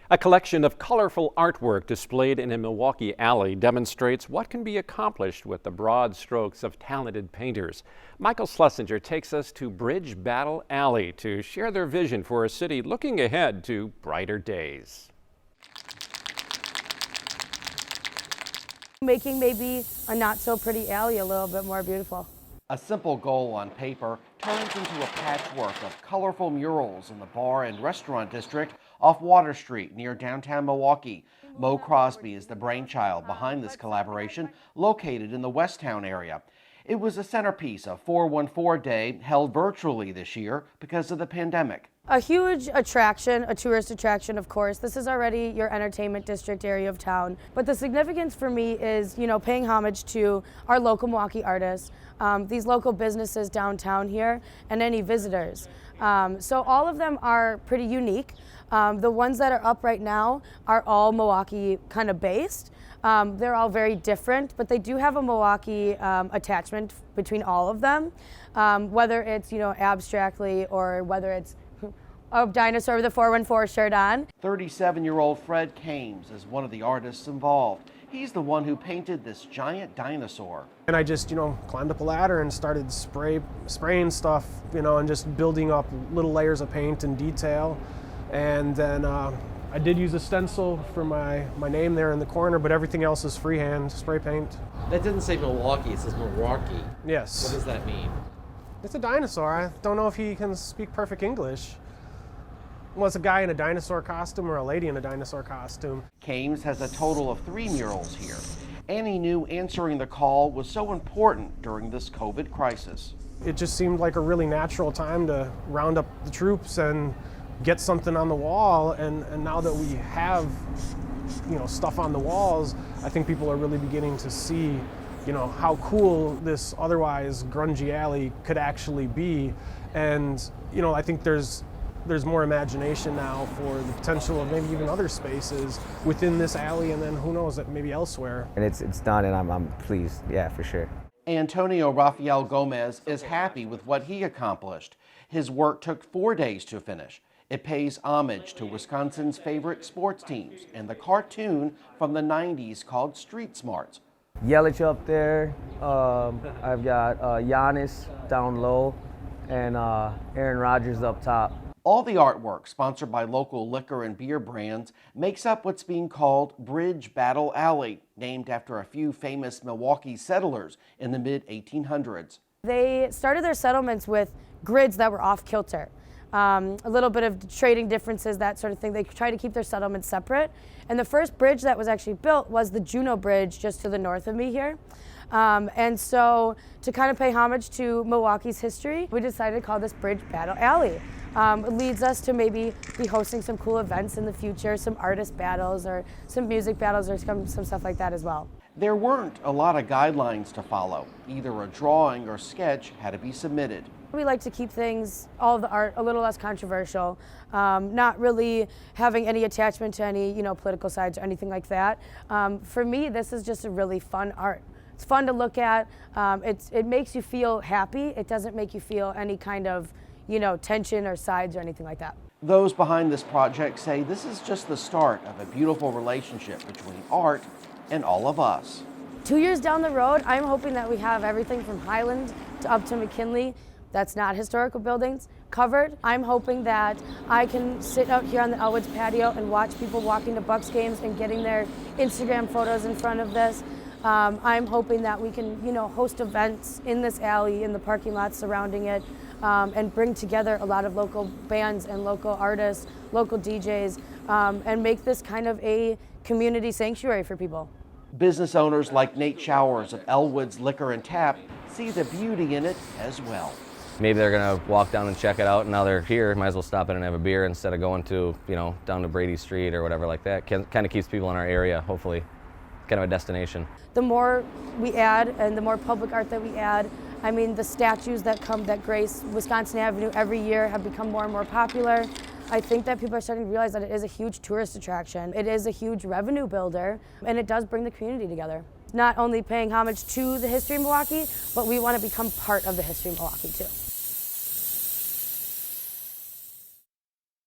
A collection of colorful artwork displayed in a Milwaukee alley demonstrates what can be accomplished with the broad strokes of talented painters. Michael Schlesinger takes us to Bridge Battle Alley to share their vision for a city looking ahead to brighter days. Making maybe a not so pretty alley a little bit more beautiful. A simple goal on paper turns into a patchwork of colorful murals in the bar and restaurant district off Water Street near downtown Milwaukee. Mo Crosby is the brainchild behind this collaboration, located in the Westtown area. It was a centerpiece of 414 Day, held virtually this year because of the pandemic. A huge attraction, a tourist attraction, of course. This is already your entertainment district area of town. But the significance for me is, paying homage to our local Milwaukee artists, these local businesses downtown here, and any visitors. So all of them are pretty unique. The ones that are up right now are all Milwaukee kind of based. They're all very different, but they do have a Milwaukee attachment between all of them, whether it's, abstractly or whether it's a dinosaur with a 414 shirt on. 37-year-old Fred Kames is one of the artists involved. He's the one who painted this giant dinosaur. And I just, climbed up a ladder and started spraying stuff, and just building up little layers of paint and detail. And then I did use a stencil for my name there in the corner, but everything else is freehand spray paint. That doesn't say Milwaukee, it says Milwaukee. Yes. What does that mean? It's a dinosaur. I don't know if he can speak perfect English. Well, it's a guy in a dinosaur costume or a lady in a dinosaur costume. Kames has a total of 3 murals here. And he knew answering the call was so important during this COVID crisis. It just seemed like a really natural time to round up the troops and get something on the wall. And now that we have, stuff on the walls, I think people are really beginning to see, how cool this otherwise grungy alley could actually be. And, I think there's more imagination now for the potential of maybe even other spaces within this alley, and then who knows, that maybe elsewhere. And it's done, and I'm pleased, yeah, for sure. Antonio Rafael Gomez is happy with what he accomplished. His work took 4 days to finish. It pays homage to Wisconsin's favorite sports teams and the cartoon from the 90s called Street Smarts. Yelich up there, I've got Giannis down low, and Aaron Rodgers up top. All the artwork, sponsored by local liquor and beer brands, makes up what's being called Bridge Battle Alley, named after a few famous Milwaukee settlers in the mid-1800s. They started their settlements with grids that were off kilter. A little bit of trading differences, that sort of thing. They try to keep their settlements separate. And the first bridge that was actually built was the Juneau Bridge just to the north of me here. And so to kind of pay homage to Milwaukee's history, we decided to call this Bridge Battle Alley. It leads us to maybe be hosting some cool events in the future, some artist battles or some music battles or some stuff like that as well. There weren't a lot of guidelines to follow. Either a drawing or sketch had to be submitted. We like to keep things, all of the art, a little less controversial, not really having any attachment to any, political sides or anything like that. For me, this is just a really fun art. It's fun to look at. It makes you feel happy. It doesn't make you feel any kind of, tension or sides or anything like that. Those behind this project say this is just the start of a beautiful relationship between art and all of us. 2 years down the road, I'm hoping that we have everything from Highland to up to McKinley, that's not historical buildings, covered. I'm hoping that I can sit out here on the Elwoods patio and watch people walking to Bucks games and getting their Instagram photos in front of this. I'm hoping that we can, host events in this alley, in the parking lots surrounding it, and bring together a lot of local bands and local artists, local DJs, and make this kind of a community sanctuary for people. Business owners like Nate Showers of Elwood's Liquor and Tap see the beauty in it as well. Maybe they're gonna walk down and check it out, and now they're here, might as well stop in and have a beer instead of going to, down to Brady Street or whatever like that. Kind of keeps people in our area, hopefully, kind of a destination. The more we add and the more public art that we add, the statues that grace Wisconsin Avenue every year have become more and more popular. I think that people are starting to realize that it is a huge tourist attraction. It is a huge revenue builder, and it does bring the community together. Not only paying homage to the history of Milwaukee, but we want to become part of the history of Milwaukee too.